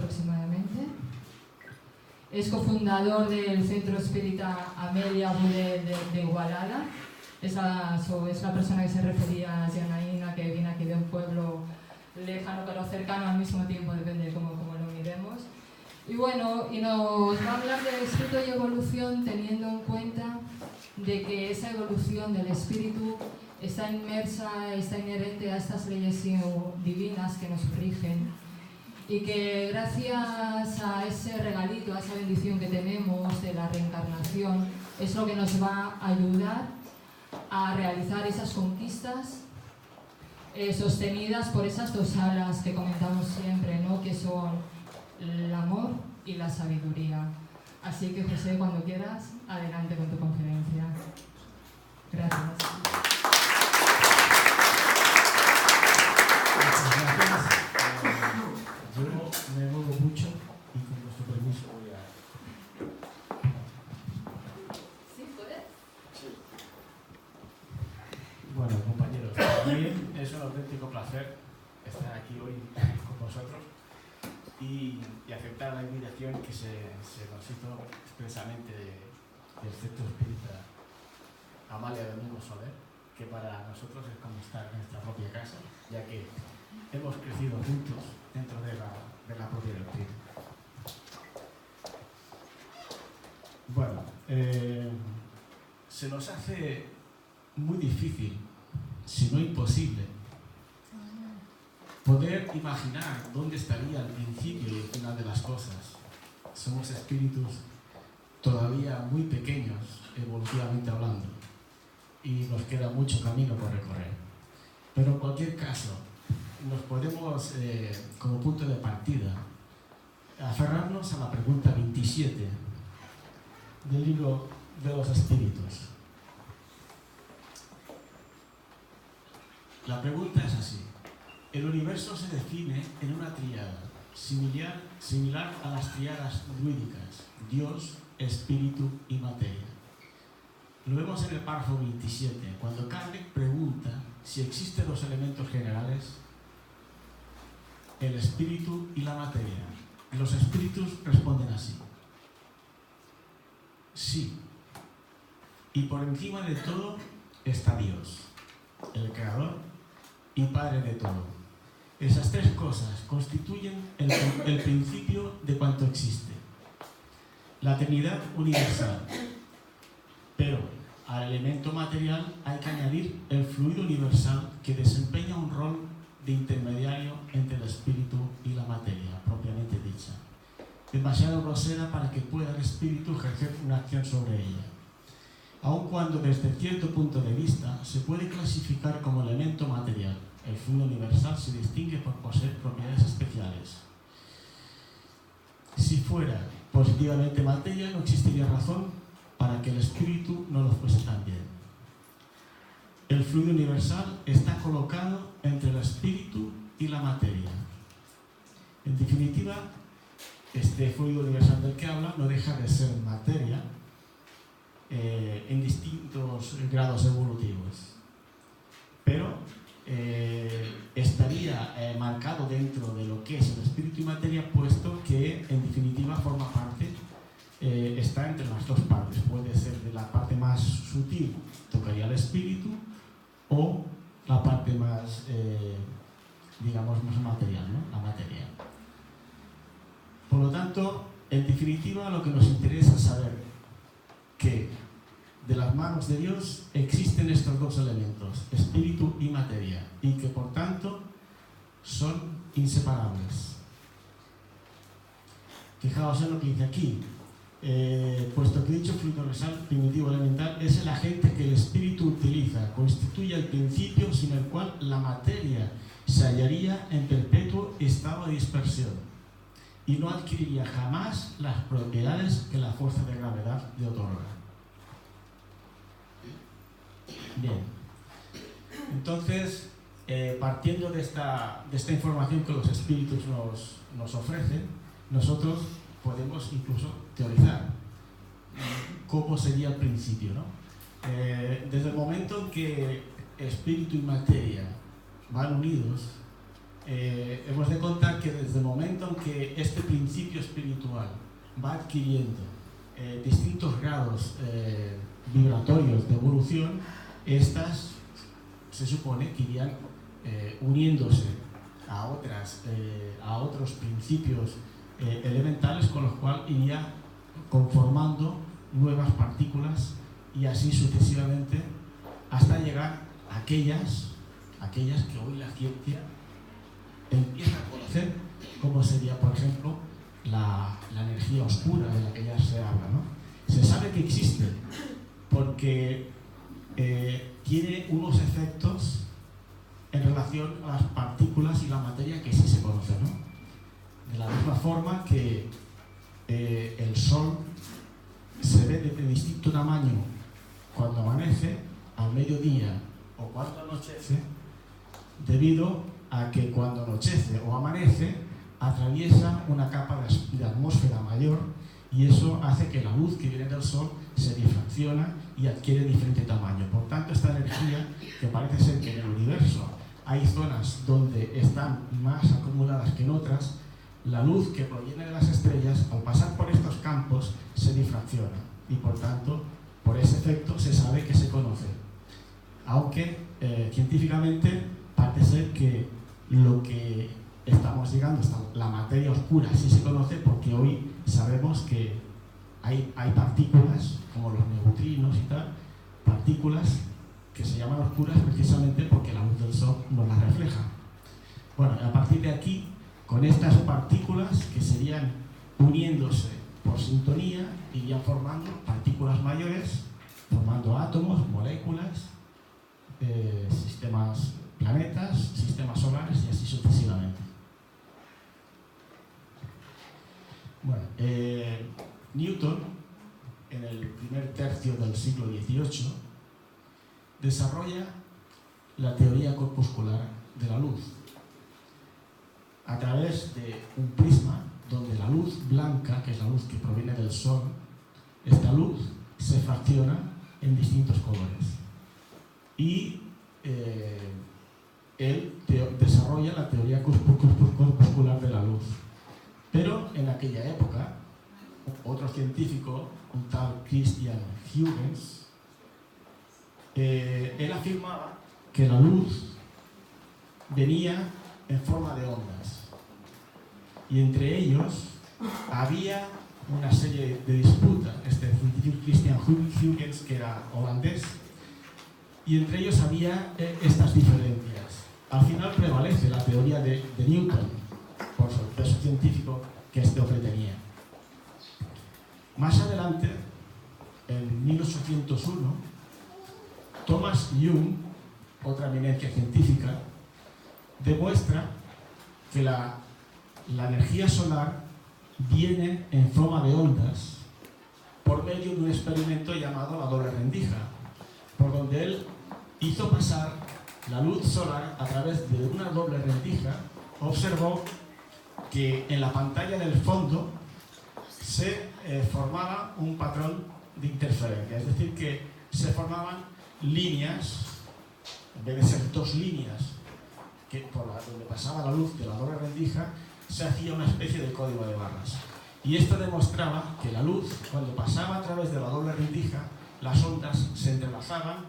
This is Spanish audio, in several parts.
aproximadamente. Es cofundador del Centro Espírita Amelia Bude de Igualada. Es la persona que se refería a Janaína, que viene aquí de un pueblo lejano pero cercano al mismo tiempo, depende de cómo lo miremos. Y bueno, y nos va a hablar del espíritu y evolución, teniendo en cuenta de que esa evolución del espíritu está inmersa, está inherente a estas leyes divinas que nos rigen, y que gracias a ese regalito, a esa bendición que tenemos de la reencarnación, es lo que nos va a ayudar a realizar esas conquistas sostenidas por esas dos alas que comentamos siempre, ¿no? Que son el amor y la sabiduría. Así que, José, cuando quieras, adelante con tu conferencia. Gracias. Muchas gracias. Yo me muevo mucho y con vuestro permiso voy a... ¿Sí, puedes? Sí. Bueno, compañeros, para mí es un auténtico placer estar aquí hoy con vosotros y aceptar la invitación que se nos hizo expresamente del Centro Espírita Amalia Domingo Soler, que para nosotros es como estar en nuestra propia casa, ya que hemos crecido juntos dentro de la propia doctrina. Bueno, se nos hace muy difícil, si no imposible, poder imaginar dónde estaría el principio y el final de las cosas. Somos espíritus todavía muy pequeños, evolutivamente hablando, y nos queda mucho camino por recorrer. Pero en cualquier caso, nos podemos, como punto de partida, aferrarnos a la pregunta 27 del libro de los espíritus. La pregunta es así: el universo se define en una tríada similar a las tríadas druídicas: Dios, Espíritu y Materia. Lo vemos en el párrafo 27, cuando Kardec pregunta si existen los elementos generales, el espíritu y la materia. Los espíritus responden así: sí. Y por encima de todo está Dios, el creador y padre de todo. Esas tres cosas constituyen el principio de cuanto existe, la Trinidad universal. Pero al elemento material hay que añadir el fluido universal, que desempeña un rol de intermediario entre el espíritu y la materia, propiamente dicha. Demasiado grosera para que pueda el espíritu ejercer una acción sobre ella, aun cuando desde cierto punto de vista se puede clasificar como elemento material. El fluido universal se distingue por poseer propiedades especiales. Si fuera positivamente materia, no existiría razón para que el espíritu no lo fuese también. El fluido universal está colocado entre el espíritu y la materia. En definitiva, este fluido universal del que habla no deja de ser materia en distintos grados evolutivos, pero estaría marcado dentro de lo que es el espíritu y materia, puesto que en definitiva forma parte, está entre las dos partes. Puede ser de la parte más sutil, tocaría el espíritu, o la parte más, digamos, más material, ¿no? La materia. Por lo tanto, en definitiva, lo que nos interesa es saber que de las manos de Dios existen estos dos elementos, espíritu y materia, y que por tanto son inseparables. Fijaos en lo que dice aquí. Puesto que dicho fluido universal primitivo elemental es el agente que el espíritu utiliza, constituye el principio sin el cual la materia se hallaría en perpetuo estado de dispersión y no adquiriría jamás las propiedades que la fuerza de gravedad le otorga. Bien, entonces, partiendo de esta información que los espíritus nos ofrecen, nosotros podemos incluso teorizar cómo sería el principio, ¿no? Desde el momento en que espíritu y materia van unidos, hemos de contar que desde el momento en que este principio va adquiriendo distintos grados vibratorios de evolución, estas se supone que irían uniéndose a otros principios elementales, con los cuales iría conformando nuevas partículas y así sucesivamente hasta llegar a aquellas que hoy la ciencia empieza a conocer, como sería, por ejemplo, la energía oscura de la que ya se habla, ¿no? Se sabe que existe porque tiene unos efectos en relación a las partículas y la materia que sí se conoce, ¿no? De la misma forma que el Sol se ve de distinto tamaño cuando amanece, al mediodía o cuando anochece, debido a que cuando anochece o amanece atraviesa una capa de atmósfera mayor, y eso hace que la luz que viene del Sol se difracciona y adquiere diferente tamaño. Por tanto, esta energía, que parece ser que en el universo hay zonas donde están más acumuladas que en otras, la luz que proviene de las estrellas, al pasar por estos campos, se difracciona, y por tanto, por ese efecto se sabe que se conoce. Aunque científicamente parece ser que lo que estamos llegando, la materia oscura, sí se conoce, porque hoy sabemos que hay partículas, como los neutrinos y tal, partículas que se llaman oscuras precisamente porque la luz del Sol no las refleja. Bueno, a partir de aquí, con estas partículas que serían uniéndose por sintonía, irían formando partículas mayores, formando átomos, moléculas, sistemas, planetas, sistemas solares y así sucesivamente. Bueno, Newton, en el primer tercio del siglo XVIII, desarrolla la teoría corpuscular de la luz a través de un prisma donde la luz blanca, que es la luz que proviene del Sol, esta luz se fracciona en distintos colores. Y él desarrolla la teoría corpuscular de la luz. Pero en aquella época, otro científico, un tal Christian Huygens, él afirmaba que la luz venía en forma de ondas. Y entre ellos había una serie de disputas. Este científico Christian Huygens, que era holandés, y entre ellos había estas diferencias. Al final prevalece la teoría de Newton, por su peso científico que este hombre tenía. Más adelante, en 1801, Thomas Young, otra eminencia científica, demuestra que la energía solar viene en forma de ondas por medio de un experimento llamado la doble rendija, por donde él hizo pasar la luz solar a través de una doble rendija. Observó que en la pantalla del fondo se formaba un patrón de interferencia, es decir, que se formaban líneas, en vez de ser dos líneas que por donde pasaba la luz de la doble rendija, se hacía una especie de código de barras. Y esto demostraba que la luz, cuando pasaba a través de la doble rendija, las ondas se entrelazaban,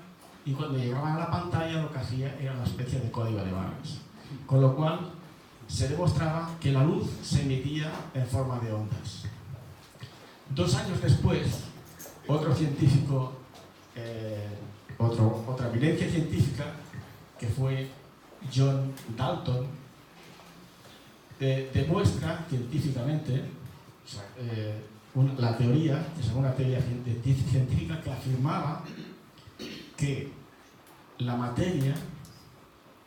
y cuando llegaban a la pantalla lo que hacía era una especie de código de barras. Con lo cual se demostraba que la luz se emitía en forma de ondas. 2 años después, otro científico, otra eminencia científica, que fue John Dalton, demuestra científicamente la teoría, es una teoría científica que afirmaba que la materia,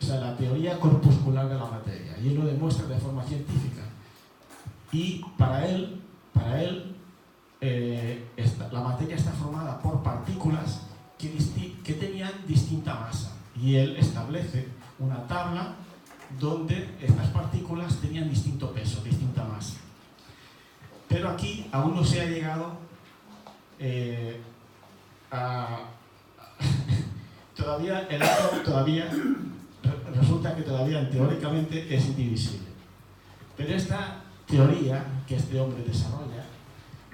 o sea, la teoría corpuscular de la materia, y él lo demuestra de forma científica. Y para él la materia está formada por partículas que tenían distinta masa, y él establece una tabla donde estas partículas tenían distinto peso, distinta masa. Pero aquí aún no se ha llegado todavía el átomo resulta que todavía teóricamente es indivisible. Pero esta teoría que este hombre desarrolla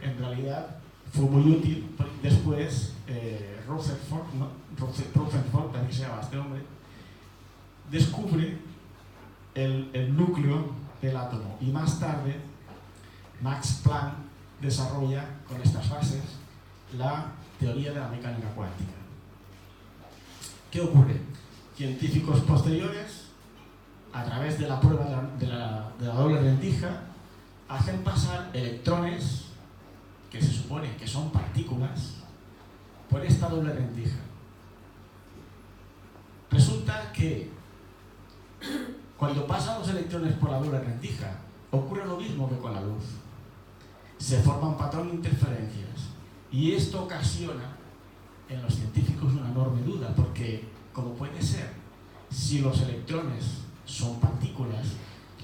en realidad fue muy útil. Después Rutherford, también se llama este hombre, descubre el núcleo del átomo, y más tarde Max Planck desarrolla con estas bases la teoría de la mecánica cuántica. ¿Qué ocurre? Científicos posteriores, a través de la prueba de la doble rendija, hacen pasar electrones, que se supone que son partículas, por esta doble rendija. Resulta que cuando pasan los electrones por la doble rendija, ocurre lo mismo que con la luz. Se forma un patrón de interferencias, y esto ocasiona en los científicos una enorme duda, porque ¿cómo puede ser? Si los electrones son partículas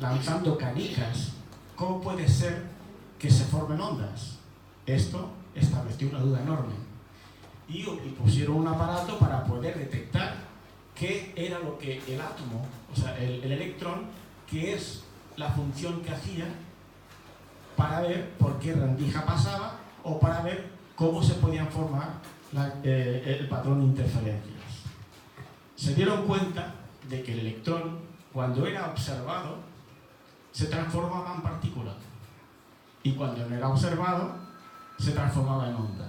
lanzando canicas, ¿cómo puede ser que se formen ondas? Esto estableció una duda enorme, y pusieron un aparato para poder detectar qué era lo que el átomo, o sea, el electrón, qué es la función que hacía, para ver por qué rendija pasaba, o para ver cómo se podían formar el patrón de interferencias. Se dieron cuenta de que el electrón, cuando era observado, se transformaba en partícula, y cuando no era observado, se transformaba en onda.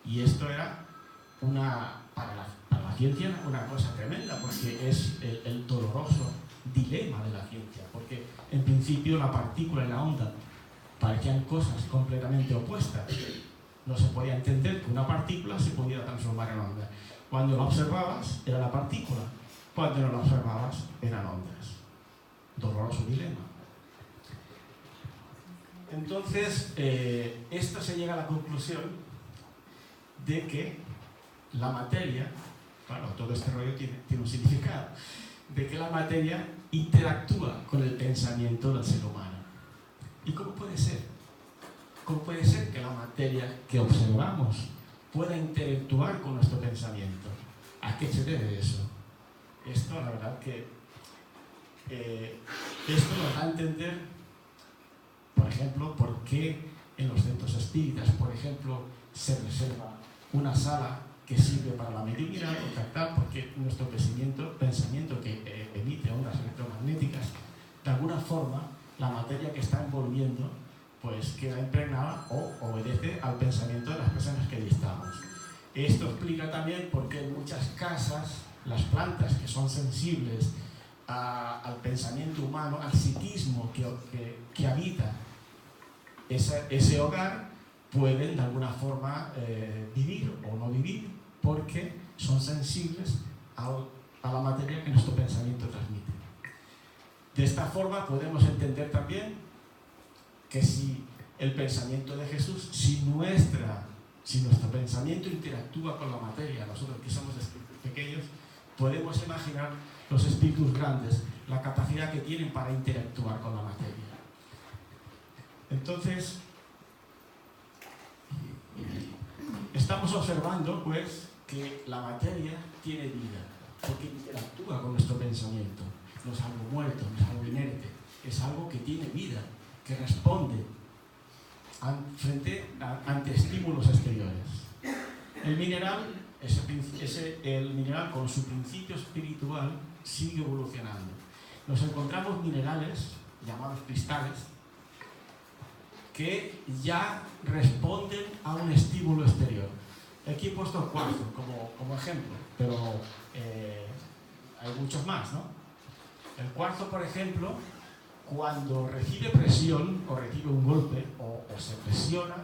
Y esto era para la ciencia una cosa tremenda, porque es el doloroso dilema de la ciencia, porque en principio la partícula y la onda parecían cosas completamente opuestas. No se podía entender que una partícula se podía transformar en onda. Cuando la observabas era la partícula, cuando no la observabas eran ondas. Doloroso dilema. Entonces, esto se llega a la conclusión de que la materia, claro, todo este rollo tiene un significado, de que la materia interactúa con el pensamiento del ser humano. ¿Y cómo puede ser? ¿Cómo puede ser que la materia que observamos pueda interactuar con nuestro pensamiento? ¿A qué se debe eso? Esto, la verdad que esto nos da a entender, por ejemplo, por qué en los centros espíritas, por ejemplo, se reserva una sala que sirve para la mediunidad o captar, porque nuestro pensamiento que emite ondas electromagnéticas, de alguna forma, la materia que está envolviendo, pues queda impregnada o obedece al pensamiento de las personas que distamos. Esto explica también por qué en muchas casas, las plantas que son sensibles al pensamiento humano, al psiquismo que habita ese hogar, pueden de alguna forma vivir o no vivir, porque son sensibles a la materia que nuestro pensamiento transmite. De esta forma podemos entender también que si el pensamiento de Jesús, si nuestro pensamiento interactúa con la materia, nosotros que somos espíritus pequeños, podemos imaginar los espíritus grandes, la capacidad que tienen para interactuar con la materia. Entonces, estamos observando, pues, que la materia tiene vida, porque interactúa con nuestro pensamiento. No es algo muerto, no es algo inerte, es algo que tiene vida, que responde ante estímulos exteriores. El mineral, el mineral con su principio espiritual sigue evolucionando. Nos encontramos minerales, llamados cristales, que ya responden a un estímulo exterior. Aquí he puesto el cuarzo como ejemplo, pero hay muchos más, ¿no? El cuarzo, por ejemplo, cuando recibe presión o recibe un golpe o se presiona,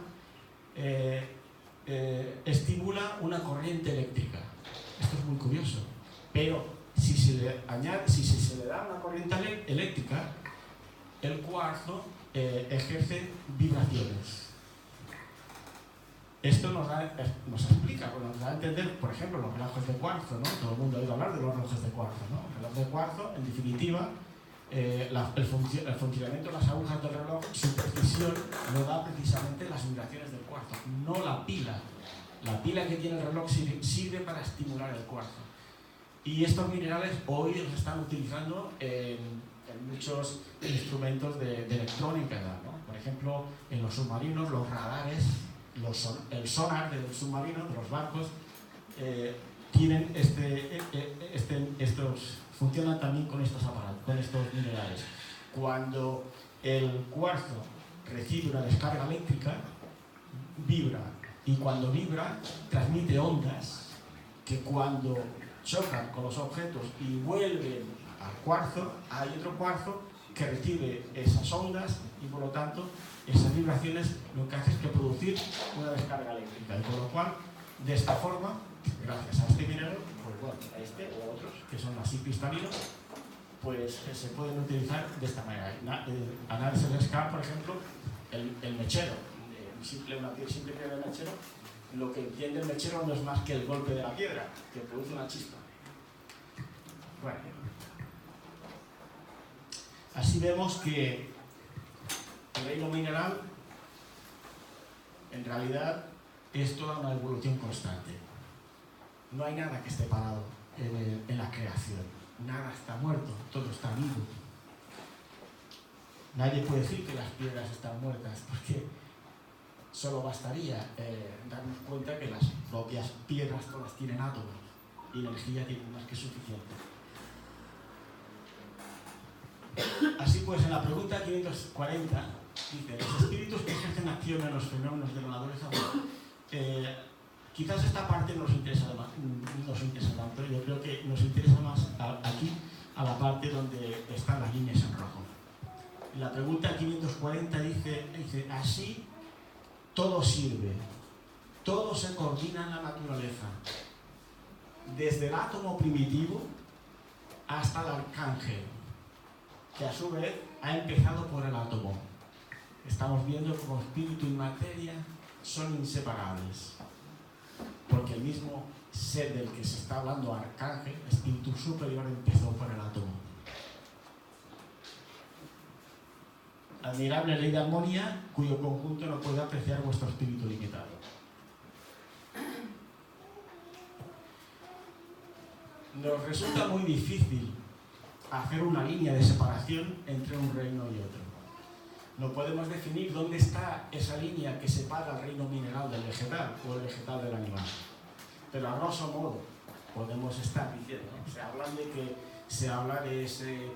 estimula una corriente eléctrica. Esto es muy curioso. Pero si se le da una corriente eléctrica, el cuarzo ejerce vibraciones. Esto nos explica, nos da a entender, por ejemplo, los relojes de cuarzo, ¿no? Todo el mundo ha oído hablar de los relojes de cuarzo, ¿no? El reloj de cuarzo, en definitiva, el funcionamiento de las agujas del reloj, su precisión lo da precisamente las vibraciones del cuarzo, no la pila. La pila que tiene el reloj sirve para estimular el cuarzo. Y estos minerales hoy los están utilizando en muchos instrumentos de electrónica, ¿no? Por ejemplo, en los submarinos, los radares, el sonar del submarino, de los barcos, tienen funcionan también con estos aparatos, con estos minerales. Cuando el cuarzo recibe una descarga eléctrica, vibra, y cuando vibra transmite ondas que cuando chocan con los objetos y vuelven al cuarzo, hay otro cuarzo que recibe esas ondas y por lo tanto esas vibraciones lo que hace es que producir una descarga eléctrica, y con lo cual de esta forma, gracias a este mineral, pues bueno, a este o a otros que son así cristalinos, pues se pueden utilizar de esta manera. A nadie se le escapa, por ejemplo, el mechero, una simple piedra de mechero. Lo que entiende el mechero no es más que el golpe de la piedra, que produce una chispa. Bueno, así vemos que el reino mineral en realidad es toda una evolución constante. No hay nada que esté parado en la creación. Nada está muerto, todo está vivo. Nadie puede decir que las piedras están muertas, porque solo bastaría darnos cuenta que las propias piedras todas tienen átomos y energía tienen más que suficiente. Así pues, en la pregunta 540 dice: los espíritus que ejercen acción en los fenómenos detonadores quizás esta parte nos interesa tanto. Yo creo que nos interesa más aquí, a la parte donde están las líneas en rojo. La pregunta 540 dice así todo sirve, todo se coordina en la naturaleza, desde el átomo primitivo hasta el arcángel, que a su vez ha empezado por el átomo. Estamos viendo cómo espíritu y materia son inseparables, porque el mismo ser del que se está hablando, arcángel, espíritu superior, empezó por el átomo. Admirable ley de armonía, cuyo conjunto no puede apreciar vuestro espíritu limitado. Nos resulta muy difícil hacer una línea de separación entre un reino y otro. No podemos definir dónde está esa línea que separa el reino mineral del vegetal o el vegetal del animal. Pero a grosso modo podemos estar diciendo, ¿no? Se habla de ese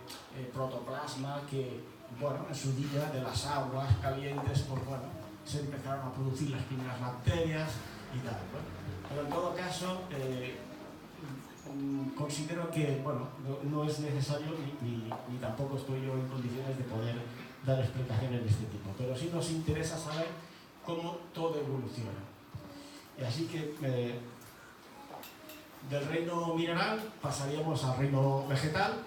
protoplasma que, bueno, en su día de las aguas calientes, pues bueno, se empezaron a producir las primeras bacterias y tal, ¿no? Pero en todo caso, considero que, bueno, no es necesario ni tampoco estoy yo en condiciones de poder dar explicaciones de este tipo, pero sí nos interesa saber cómo todo evoluciona. Y así que del reino mineral pasaríamos al reino vegetal,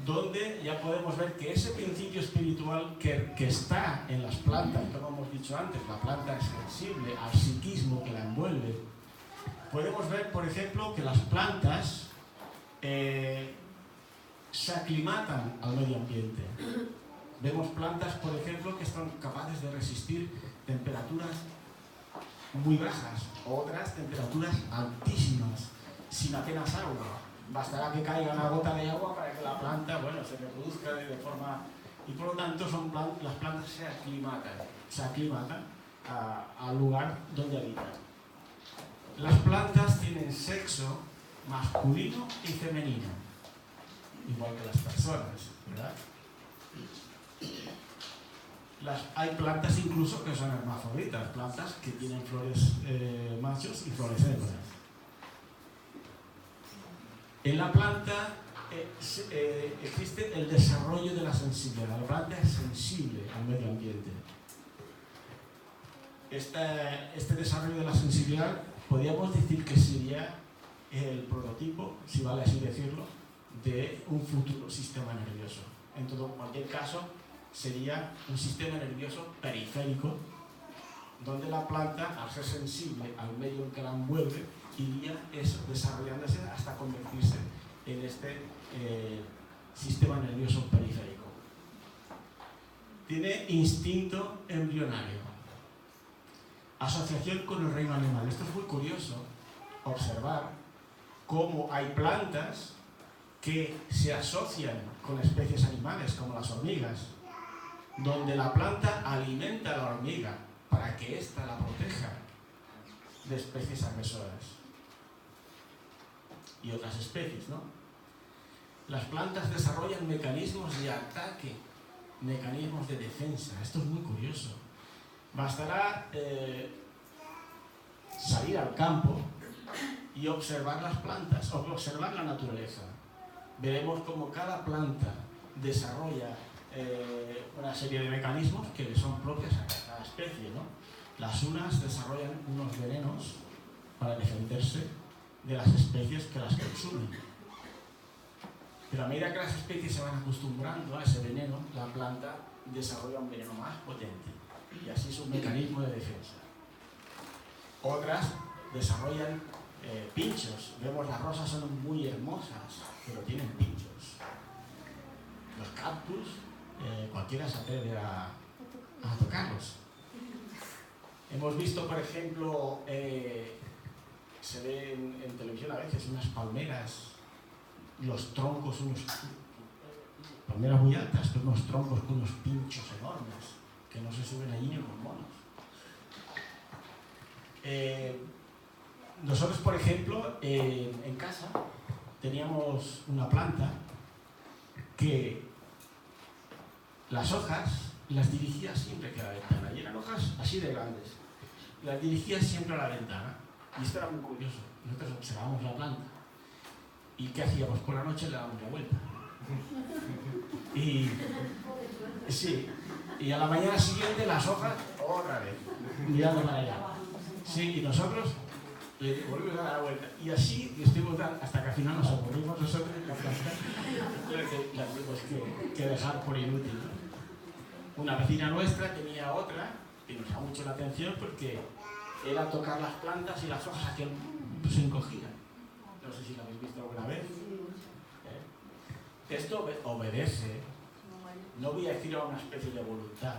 donde ya podemos ver que ese principio espiritual que está en las plantas, como hemos dicho antes, la planta es sensible al psiquismo que la envuelve. Podemos ver, por ejemplo, que las plantas se aclimatan al medio ambiente. Vemos plantas, por ejemplo, que están capaces de resistir temperaturas muy bajas, otras temperaturas altísimas, sin apenas agua. Bastará que caiga una gota de agua para que la planta, bueno, se reproduzca de forma... Y por lo tanto las plantas se aclimatan al lugar donde habitan. Las plantas tienen sexo masculino y femenino, igual que las personas, ¿verdad? Hay plantas incluso que son hermafroditas, plantas que tienen flores machos y flores hembras. En la planta existe el desarrollo de la sensibilidad. La planta es sensible al medio ambiente. Este desarrollo de la sensibilidad podríamos decir que sería el prototipo, si vale así decirlo, de un futuro sistema nervioso. En cualquier caso, sería un sistema nervioso periférico, donde la planta, al ser sensible al medio en que la envuelve, iría desarrollándose hasta convertirse en este sistema nervioso periférico. Tiene instinto embrionario, asociación con el reino animal. Esto es muy curioso, observar cómo hay plantas que se asocian con especies animales, como las hormigas. donde la planta alimenta a la hormiga para que ésta la proteja de especies agresoras y otras especies, ¿no? Las plantas desarrollan mecanismos de ataque, mecanismos de defensa. Esto es muy curioso. Bastará salir al campo y observar las plantas, o observar la naturaleza. Veremos cómo cada planta desarrolla una serie de mecanismos que le son propios a cada especie, ¿no? Las unas desarrollan unos venenos para defenderse de las especies que las consumen. Pero a medida que las especies se van acostumbrando a ese veneno, la planta desarrolla un veneno más potente y así es un mecanismo de defensa. Otras desarrollan pinchos. Vemos las rosas son muy hermosas, pero tienen pinchos. Los cactus, cualquiera se atreve a tocarlos. Hemos visto, por ejemplo, se ve en televisión a veces unas palmeras, los troncos, palmeras muy altas, pero unos troncos con unos pinchos enormes, que no se suben allí ni los monos. Nosotros, por ejemplo, en casa teníamos una planta que las hojas las dirigía siempre que a la ventana, y eran hojas así de grandes, las dirigía siempre a la ventana, y esto era muy curioso. Nosotros observábamos la planta, ¿y qué hacíamos? Por la noche le dábamos la vuelta. Y sí, y a la mañana siguiente las hojas otra vez, mirando para allá. Sí, y nosotros le volvimos a dar la vuelta. Y así estuvimos hasta que al final nos aburrimos nosotros en la planta. La tuvimos que dejar por inútil, ¿no? Una vecina nuestra tenía otra que nos llamó mucho la atención porque era tocar las plantas y las hojas hacían, pues, se encogían. No sé si lo habéis visto alguna vez. Esto obedece, no voy a decir a una especie de voluntad,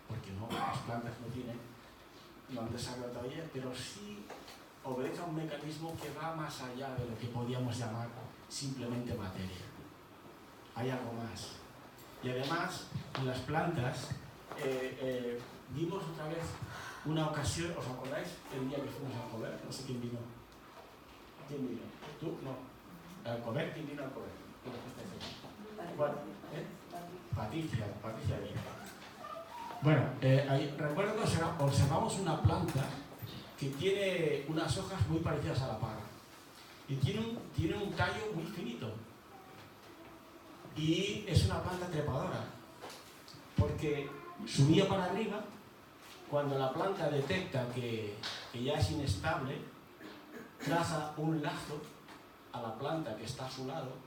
porque no, las plantas no han desarrollado todavía, pero sí obedece a un mecanismo que va más allá de lo que podíamos llamar simplemente materia. Hay algo más. Y además, en las plantas, vimos otra vez una ocasión, ¿os acordáis? El día que fuimos a Alcover, no sé quién vino. ¿Quién vino? ¿Tú? No. ¿Alcover? ¿Quién vino a Alcover? Bueno, Patricia vino. Bueno, recuerdo que observamos una planta que tiene unas hojas muy parecidas a la parra y tiene un tallo muy finito y es una planta trepadora porque subía para arriba. Cuando la planta detecta que ya es inestable, traza un lazo a la planta que está a su lado.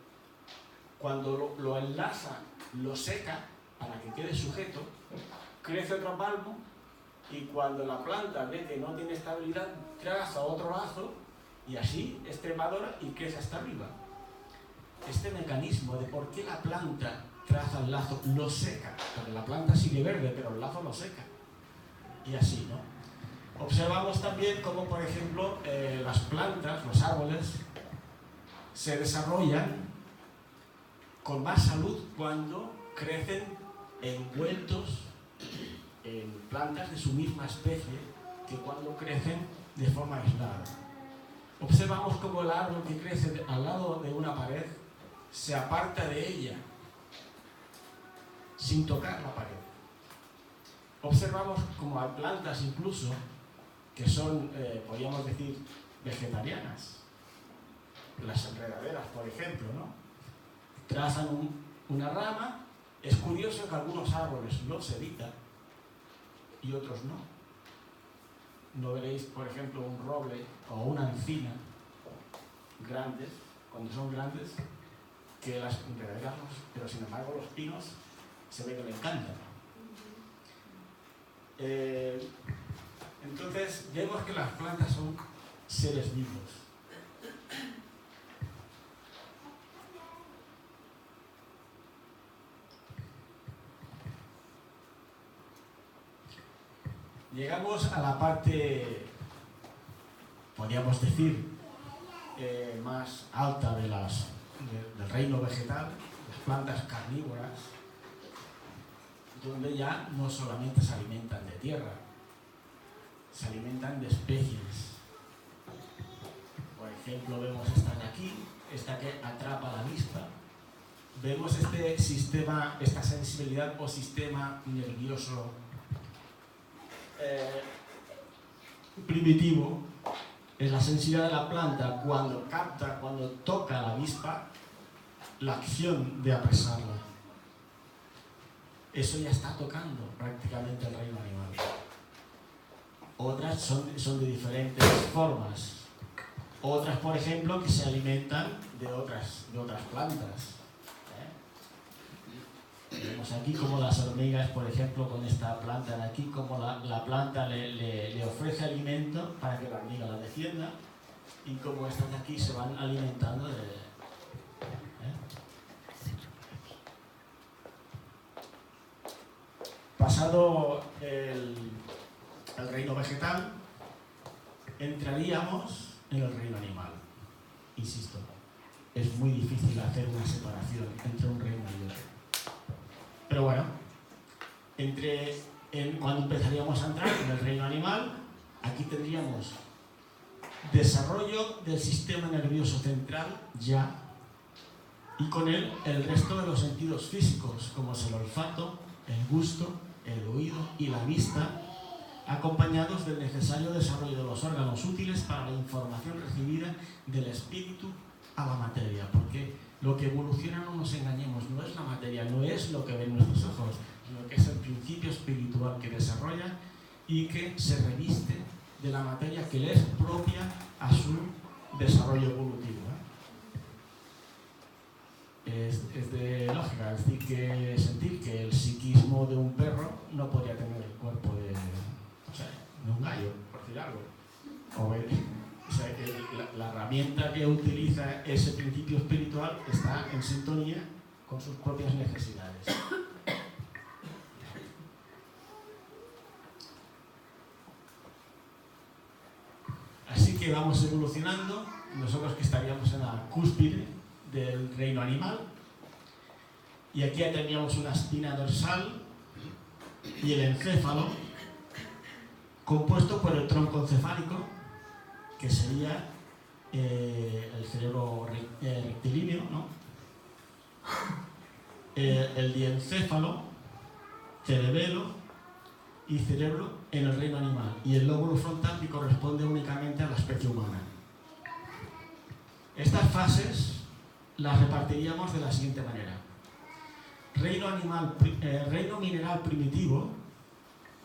Cuando lo enlaza, lo seca para que quede sujeto, crece otro palmo y cuando la planta ve que no tiene estabilidad, traza otro lazo y así es trepadora y crece hasta arriba. Este mecanismo de por qué la planta traza el lazo, lo seca, porque la planta sigue verde, pero el lazo lo seca. Y así, ¿no? Observamos también cómo, por ejemplo, las plantas, los árboles, se desarrollan con más salud cuando crecen envueltos en plantas de su misma especie que cuando crecen de forma aislada. Observamos cómo el árbol que crece al lado de una pared se aparta de ella sin tocar la pared. Observamos como hay plantas incluso que son, podríamos decir, vegetarianas. Las enredaderas, por ejemplo, ¿no? Trazan una rama. Es curioso que algunos árboles los evitan y otros no. No veréis, por ejemplo, un roble o una encina grandes, cuando son grandes, que las enredaderas, pero sin embargo los pinos se ve que le encantan. Entonces vemos que las plantas son seres vivos. Llegamos a la parte, podríamos decir, más alta del reino vegetal, las plantas carnívoras. donde ya no solamente se alimentan de tierra, se alimentan de especies. Por ejemplo, vemos esta de aquí, esta que atrapa la avispa. Vemos este sistema, esta sensibilidad o sistema nervioso primitivo. Es la sensibilidad de la planta cuando capta, cuando toca la avispa, la acción de apresarla. Eso ya está tocando prácticamente el reino animal. Otras son de diferentes formas. Otras, por ejemplo, que se alimentan de otras plantas. Vemos aquí como las hormigas, por ejemplo, con esta planta de aquí, como la planta le ofrece alimento para que la hormiga la defienda, y como estas de aquí se van alimentando de... Pasado el reino vegetal, entraríamos en el reino animal. Insisto, es muy difícil hacer una separación entre un reino y otro. Pero bueno, cuando empezaríamos a entrar en el reino animal, aquí tendríamos desarrollo del sistema nervioso central ya, y con él el resto de los sentidos físicos, como es el olfato, el gusto, el oído y la vista, acompañados del necesario desarrollo de los órganos útiles para la información recibida del espíritu a la materia, porque lo que evoluciona, no nos engañemos, no es la materia, no es lo que ven nuestros ojos, sino que es el principio espiritual que desarrolla y que se reviste de la materia que le es propia a su desarrollo evolutivo. Es de lógica, es decir, sentir que el psiquismo de un perro no podría tener el cuerpo de un gallo, por decir algo. La herramienta que utiliza ese principio espiritual está en sintonía con sus propias necesidades. Así que vamos evolucionando, nosotros que estaríamos en la cúspide del reino animal, y aquí ya teníamos una espina dorsal y el encéfalo, compuesto por el tronco encefálico, que sería el cerebro rectilíneo, ¿no? El diencéfalo, cerebelo y cerebro en el reino animal, y el lóbulo frontal, que corresponde únicamente a la especie humana. Estas fases las repartiríamos de la siguiente manera: reino mineral primitivo,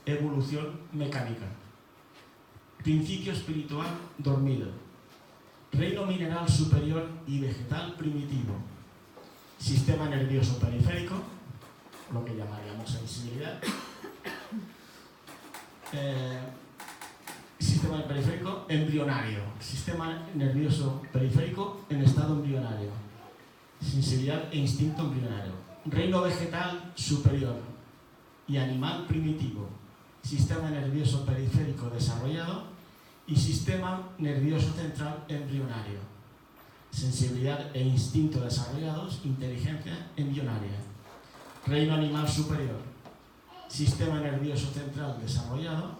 evolución mecánica; principio espiritual dormido; reino mineral superior y vegetal primitivo; sistema nervioso periférico, lo que llamaríamos sensibilidad; sistema periférico embrionario, sistema nervioso periférico en estado embrionario, sensibilidad e instinto embrionario; reino vegetal superior y animal primitivo, sistema nervioso periférico desarrollado y sistema nervioso central embrionario, sensibilidad e instinto desarrollados, inteligencia embrionaria; reino animal superior, sistema nervioso central desarrollado,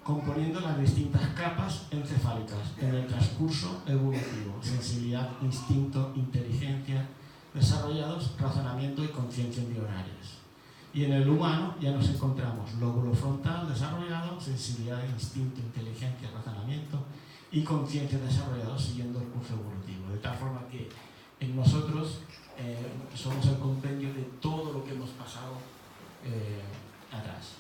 componiendo las distintas capas encefálicas en el transcurso evolutivo: sensibilidad, instinto, inteligencia desarrollados, razonamiento y conciencia embrionarias. Y en el humano ya nos encontramos lóbulo frontal desarrollado, sensibilidad, instinto, inteligencia, razonamiento y conciencia desarrollados, siguiendo el curso evolutivo. De tal forma que en nosotros somos el compendio de todo lo que hemos pasado atrás.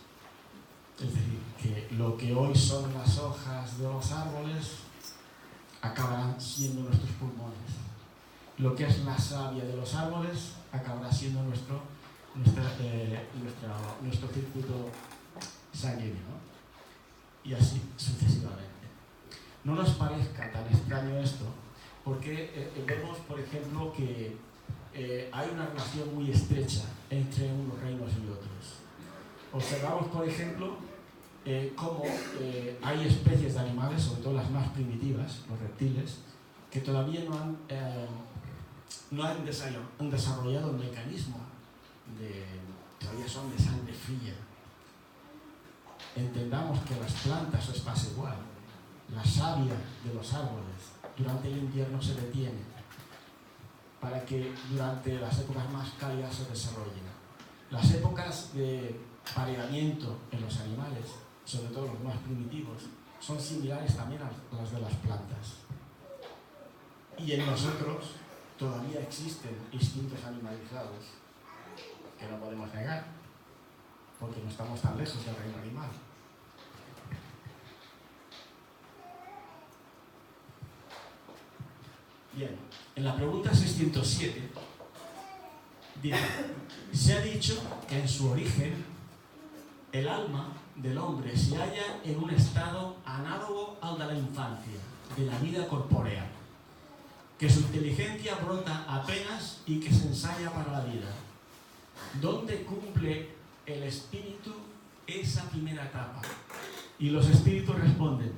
Es decir, que lo que hoy son las hojas de los árboles acabarán siendo nuestros pulmones. Lo que es la savia de los árboles acabará siendo nuestro circuito sanguíneo, ¿no? Y así sucesivamente. No nos parezca tan extraño esto, porque vemos, por ejemplo, que hay una relación muy estrecha entre unos reinos y otros. Observamos, por ejemplo, cómo hay especies de animales, sobre todo las más primitivas, los reptiles, que todavía no han desarrollado el mecanismo todavía son de sangre fría. Entendamos que las plantas os pasa igual. La savia de los árboles durante el invierno se detiene para que durante las épocas más cálidas se desarrollen. Las épocas de apareamiento en los animales, sobre todo los más primitivos, son similares también a las de las plantas. Y en nosotros todavía existen instintos animalizados que no podemos negar, porque no estamos tan lejos del reino animal. Bien, en la pregunta 607 dice: se ha dicho que en su origen el alma del hombre se halla en un estado análogo al de la infancia, de la vida corpórea, que su inteligencia brota apenas y que se ensaya para la vida. ¿Dónde cumple el espíritu esa primera etapa? Y los espíritus responden.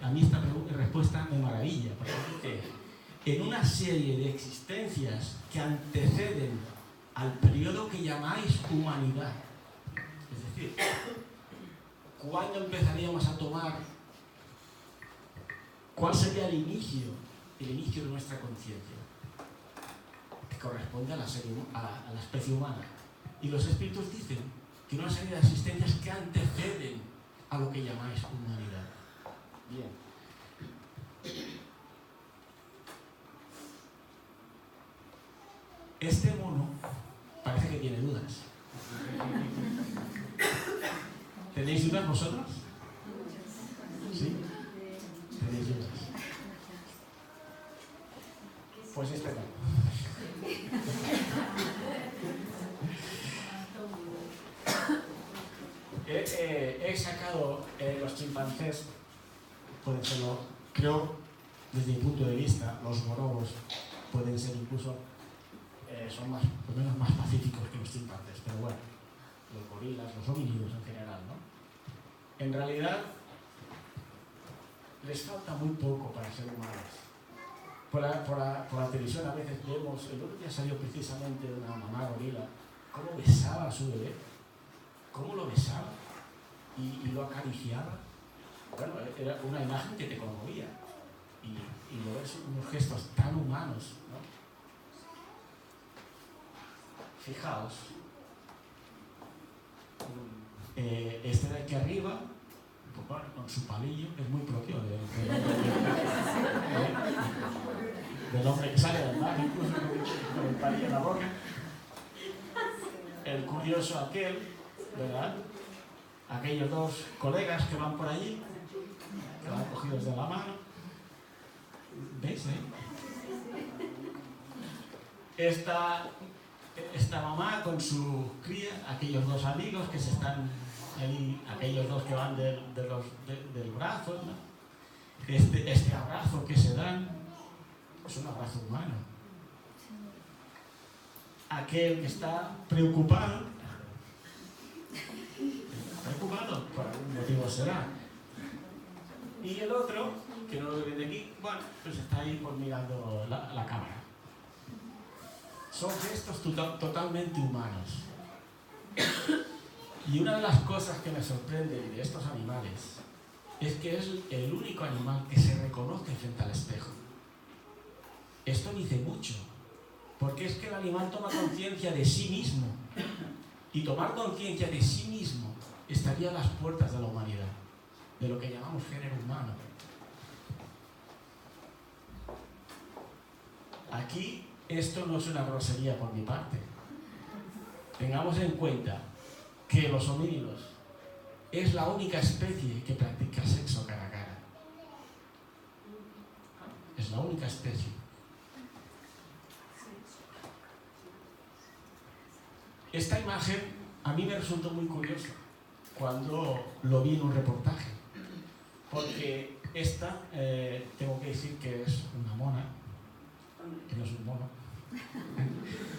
A mí esta respuesta me maravilla, porque dice: en una serie de existencias que anteceden al periodo que llamáis humanidad. Es decir, ¿cuándo empezaríamos a tomar? ¿Cuál sería el inicio de nuestra conciencia? Que corresponde a la especie humana. Y los espíritus dicen que una serie de existencias que anteceden a lo que llamáis humanidad. Bien. Este mono parece que tiene dudas. ¿Tenéis dudas vosotros? ¿Sí? ¿Tenéis dudas? Pues este no. He sacado los chimpancés, pueden serlo, creo, desde mi punto de vista, los bonobos pueden ser incluso, son más, por lo menos más pacíficos que los chimpancés, pero bueno, los gorilas, los homínidos en general, ¿no? En realidad, les falta muy poco para ser humanos. Por la televisión a veces vemos, el otro día salió precisamente una mamá gorila, cómo besaba a su bebé, cómo lo besaba y lo acariciaba. Bueno, era una imagen que te conmovía y lo ves unos gestos tan humanos, ¿no? Fijaos, este de aquí arriba, pues bueno, con su palillo, es muy propio del hombre que sale del mar, incluso con el palillo en la boca. El curioso aquel, ¿verdad? Aquellos dos colegas que van por allí, que van cogidos de la mano. ¿Veis, Esta mamá con su cría, aquellos dos amigos que se están ahí, aquellos dos que van del brazo, ¿no? Este abrazo que se dan es un abrazo humano. Aquel que está preocupado, por algún motivo será. Y el otro, que no lo ve de aquí, bueno, pues está ahí pues mirando la cámara. Son gestos totalmente humanos. Y una de las cosas que me sorprende de estos animales es que es el único animal que se reconoce frente al espejo. Esto dice mucho, porque es que el animal toma conciencia de sí mismo. Y tomar conciencia de sí mismo estaría a las puertas de la humanidad, de lo que llamamos género humano. Aquí esto no es una grosería por mi parte. Tengamos en cuenta que los homínidos es la única especie que practica sexo cara a cara. Es la única especie. Esta imagen a mí me resultó muy curiosa cuando lo vi en un reportaje, porque esta, tengo que decir que es una mona, que no es un mono,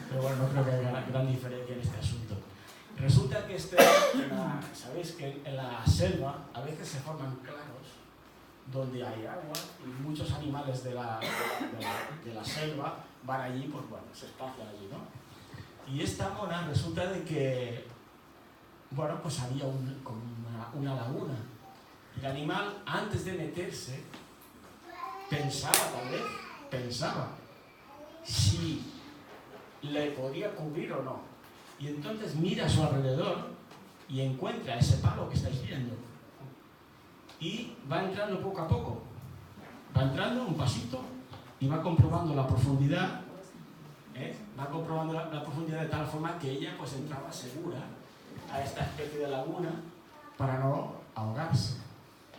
pero bueno, no creo que haya gran diferencia en este asunto. Resulta que sabéis que en la selva a veces se forman claros donde hay agua y muchos animales de la selva van allí, pues bueno, se espacian allí, ¿no? Y esta mona resulta de que, bueno, pues había como una laguna. El animal, antes de meterse, pensaba si le podía cubrir o no. Y entonces mira a su alrededor y encuentra ese palo que estáis viendo. Y va entrando poco a poco. Va entrando un pasito y va comprobando la profundidad. Va comprobando la profundidad de tal forma que ella pues entraba segura a esta especie de laguna para no ahogarse.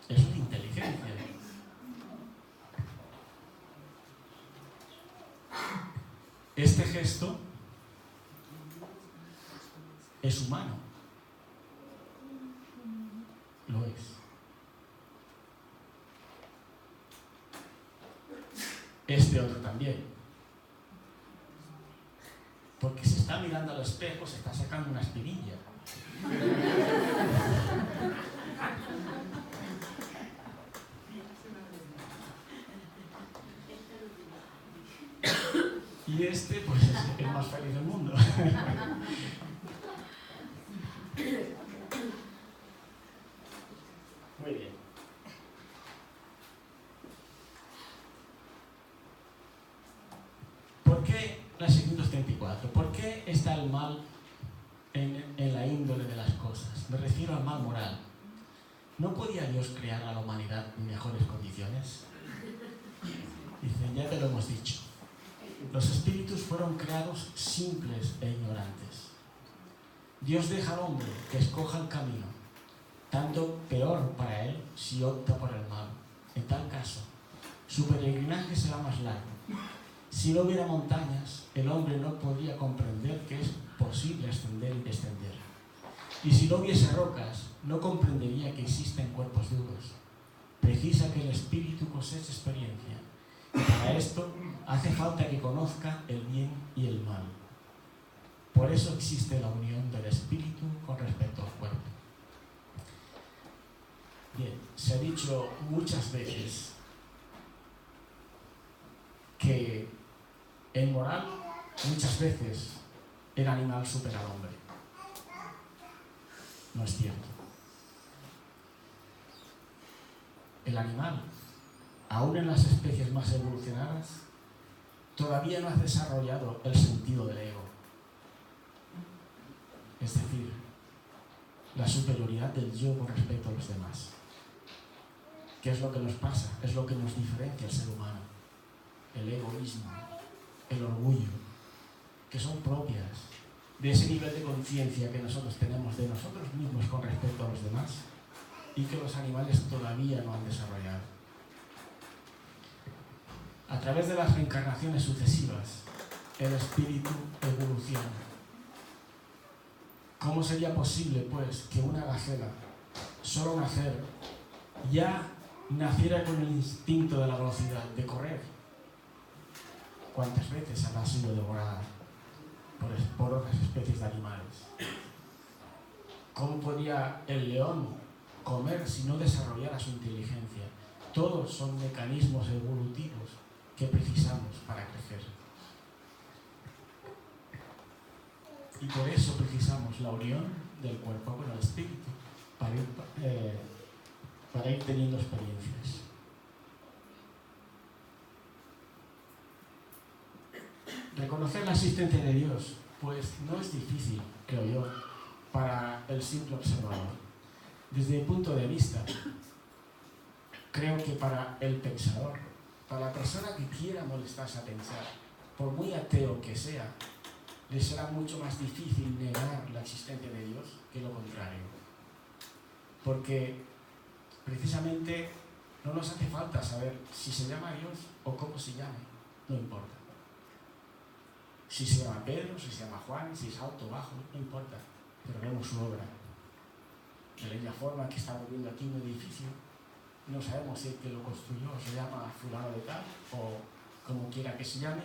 Eso es inteligencia. Este gesto es humano. Lo es. Este otro también. Porque se está mirando al espejo, se está sacando una espinilla. Y este, pues, es el más feliz del mundo. Muy bien. ¿Por qué la 634? ¿Por qué está el mal en la índole de las cosas? Me refiero al mal moral. ¿No podía Dios crear a la humanidad en mejores condiciones? Dicen, ya te lo hemos dicho. Los espíritus fueron creados simples e ignorantes. Dios deja al hombre que escoja el camino, tanto peor para él si opta por el mal. En tal caso, su peregrinaje será más largo. Si no hubiera montañas, el hombre no podría comprender que es posible ascender y descender. Y si no hubiese rocas, no comprendería que existen cuerpos duros. Precisa que el espíritu coseche experiencia. Y para esto hace falta que conozca el bien y el mal. Por eso existe la unión del espíritu con respecto al cuerpo. Bien, se ha dicho muchas veces que en moral, muchas veces el animal supera al hombre. No es cierto. El animal, aún en las especies más evolucionadas, todavía no ha desarrollado el sentido del ego. Es decir, la superioridad del yo con respecto a los demás. ¿Qué es lo que nos pasa? Es lo que nos diferencia al ser humano. El egoísmo, el orgullo, que son propias de ese nivel de conciencia que nosotros tenemos de nosotros mismos con respecto a los demás y que los animales todavía no han desarrollado. A través de las reencarnaciones sucesivas, el espíritu evoluciona. ¿Cómo sería posible, pues, que una gacela, solo nacer, ya naciera con el instinto de la velocidad, de correr? ¿Cuántas veces habrá sido devorada por otras especies de animales? ¿Cómo podría el león comer si no desarrollara su inteligencia? Todos son mecanismos evolutivos que precisamos para crecer. Y por eso precisamos la unión del cuerpo con el espíritu, para ir teniendo experiencias. Reconocer la existencia de Dios, pues no es difícil, creo yo, para el simple observador. Desde mi punto de vista, creo que para el pensador, para la persona que quiera molestarse a pensar, por muy ateo que sea, le será mucho más difícil negar la existencia de Dios que lo contrario. Porque precisamente no nos hace falta saber si se llama Dios o cómo se llame, no importa. Si se llama Pedro, si se llama Juan, si es alto o bajo, no importa, pero vemos su obra. De la misma forma que estamos viendo aquí un edificio, no sabemos si el que lo construyó se llama fulano de tal o como quiera que se llame,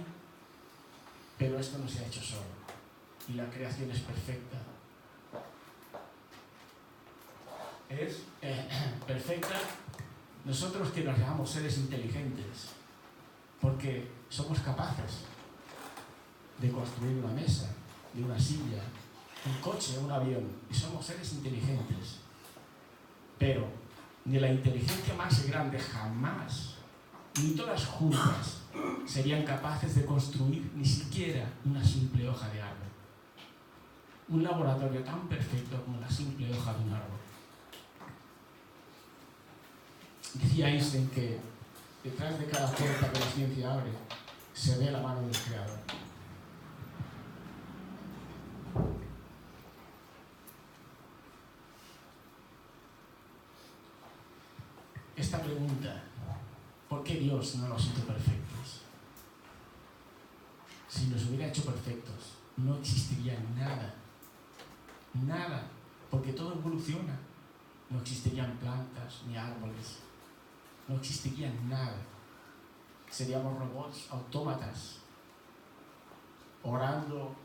pero esto no se ha hecho solo y la creación es perfecta. Es perfecta nosotros que nos llamamos seres inteligentes, porque somos capaces de construir una mesa, de una silla, un coche, un avión, y somos seres inteligentes. Pero ni la inteligencia más grande jamás, ni todas juntas, serían capaces de construir ni siquiera una simple hoja de árbol. Un laboratorio tan perfecto como la simple hoja de un árbol. Decía Einstein que detrás de cada puerta que la ciencia abre se ve la mano del creador. Esta pregunta, ¿por qué Dios no nos hizo perfectos? Si nos hubiera hecho perfectos, no existiría nada. Nada, porque todo evoluciona. No existirían plantas ni árboles. No existiría nada. Seríamos robots, autómatas, orando,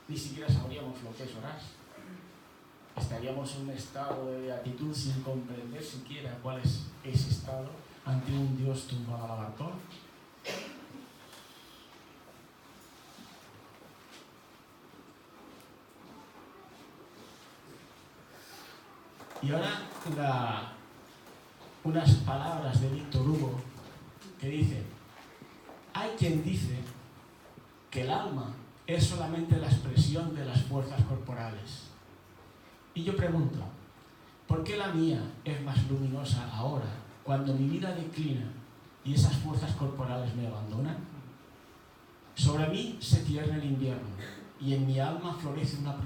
ni siquiera sabríamos lo que es orar. Estaríamos en un estado de beatitud sin comprender siquiera cuál es ese estado ante un Dios tumbado a la bartón. Y ahora unas palabras de Víctor Hugo que dice: hay quien dice que el alma es solamente la expresión de las fuerzas corporales. Y yo pregunto, ¿por qué la mía es más luminosa ahora, cuando mi vida declina y esas fuerzas corporales me abandonan? Sobre mí se cierra el invierno y en mi alma florece una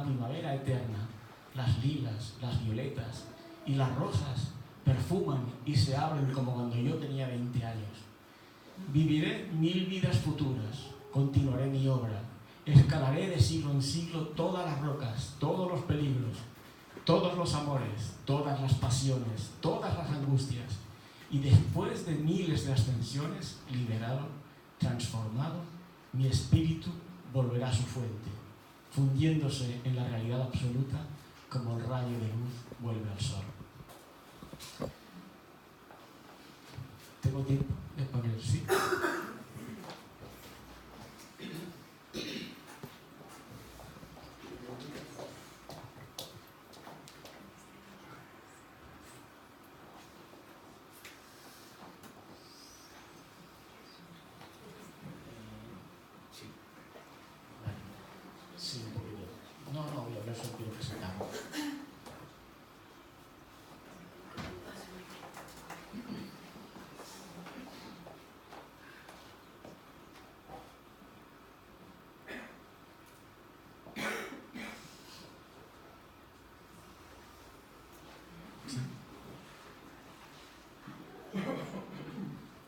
primavera eterna. Las lilas, las violetas y las rosas perfuman y se abren como cuando yo tenía 20 años. Viviré 1000 vidas futuras, continuaré mi obra, escalaré de siglo en siglo todas las rocas, todos los peligros, todos los amores, todas las pasiones, todas las angustias, y después de miles de ascensiones, liberado, transformado, mi espíritu volverá a su fuente, fundiéndose en la realidad absoluta como el rayo de luz vuelve al sol. ¿Tengo tiempo de poner sí? Sí, un poquito. No, yo solo quiero presentar.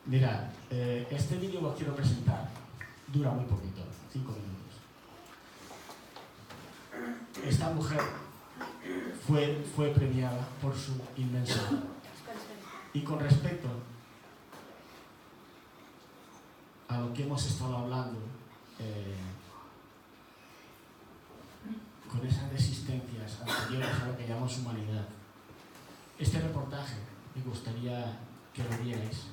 Mirad, este vídeo que os quiero presentar dura muy poquito, 5 minutos. Esta mujer fue premiada por su inmensidad. Y con respecto a lo que hemos estado hablando, con esas resistencias anteriores a lo que llamamos humanidad, este reportaje me gustaría que lo vierais.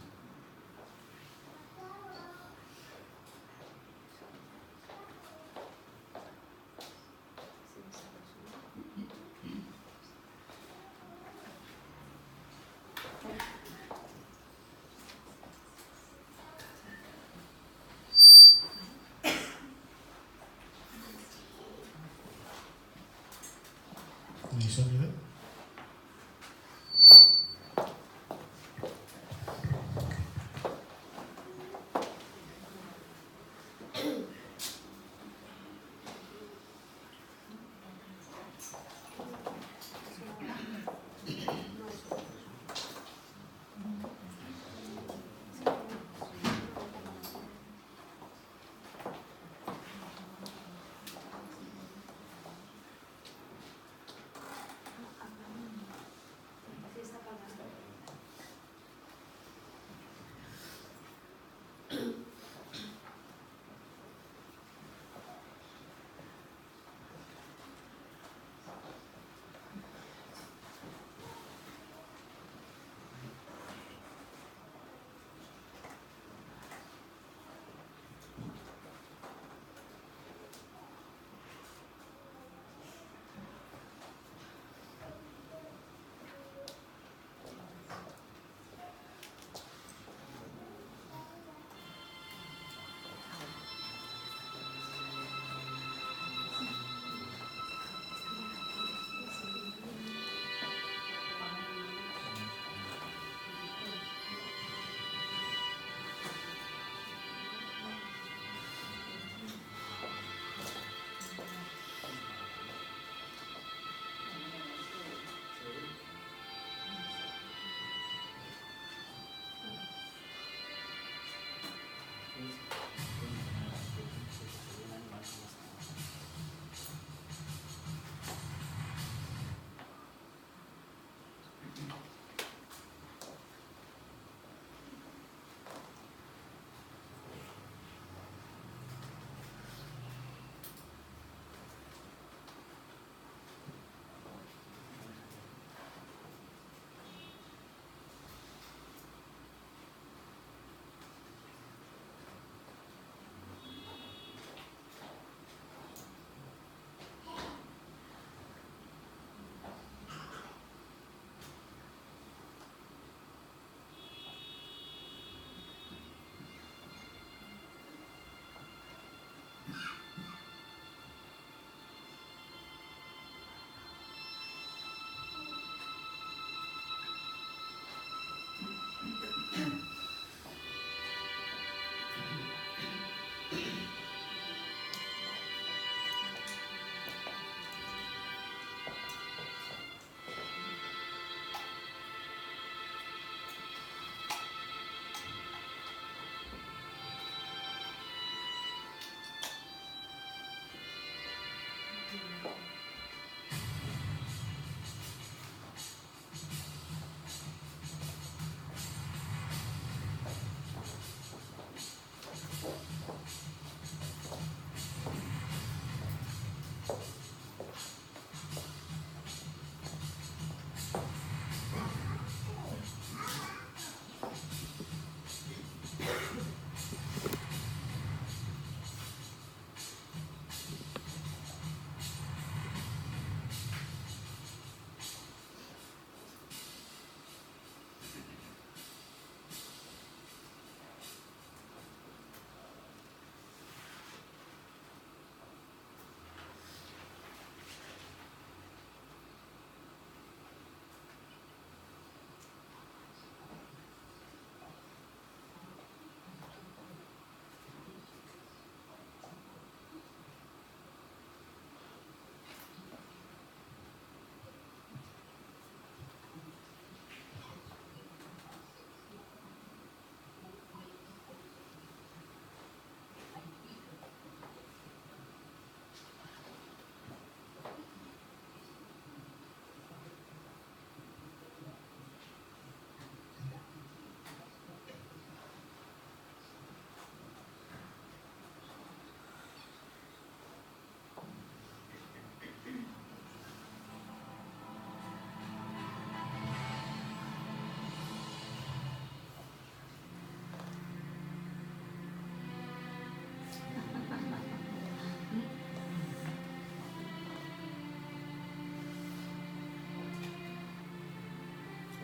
¿Mi sonido?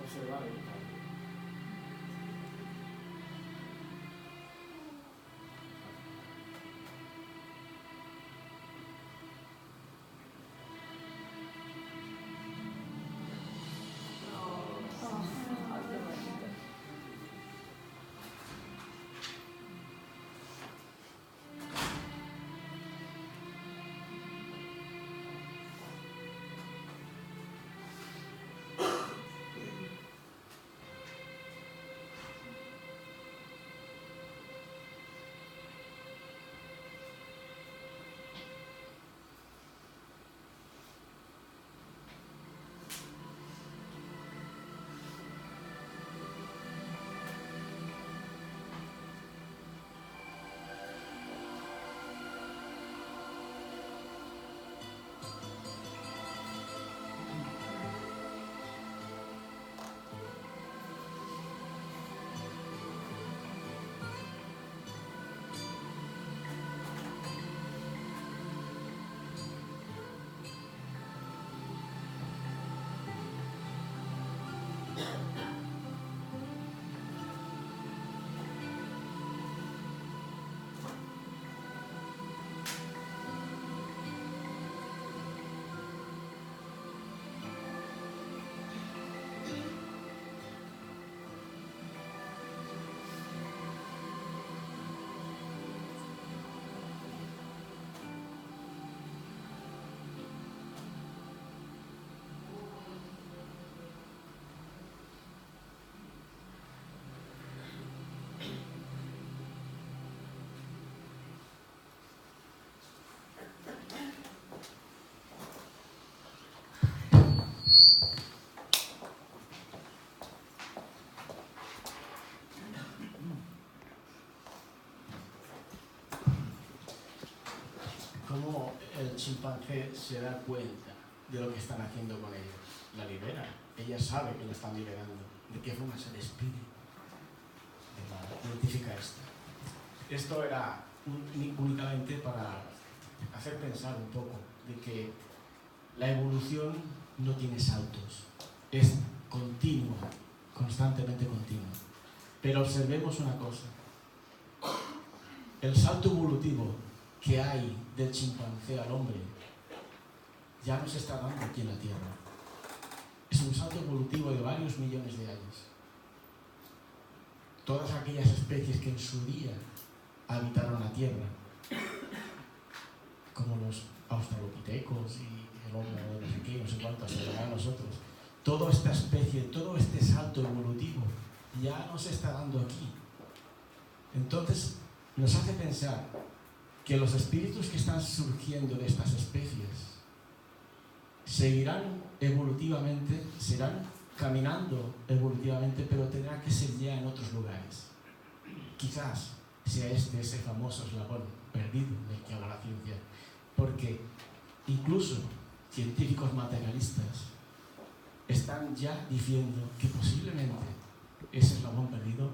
observar el Padre. Cómo el chimpancé se da cuenta de lo que están haciendo con ellos. La libera. Ella sabe que la están liberando. ¿De qué forma se despide? Identifica esto. Esto era únicamente para hacer pensar un poco de que la evolución no tiene saltos. Es continua, constantemente continua. Pero observemos una cosa. El salto evolutivo que hay del chimpancé al hombre ya no se está dando aquí en la Tierra. Es un salto evolutivo de varios millones de años. Todas aquellas especies que en su día habitaron la Tierra, como los australopitecos y el hombre de no sé qué, no sé cuántos, se llaman nosotros, toda esta especie, todo este salto evolutivo ya no se está dando aquí. Entonces nos hace pensar que los espíritus que están surgiendo de estas especies seguirán evolutivamente, serán caminando evolutivamente, pero tendrán que ser ya en otros lugares. Quizás sea ese famoso eslabón perdido del que habla la ciencia, porque incluso científicos materialistas están ya diciendo que posiblemente ese eslabón perdido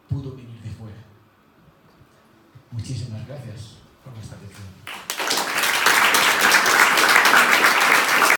pudo venir de fuera. Muchísimas gracias por esta atención.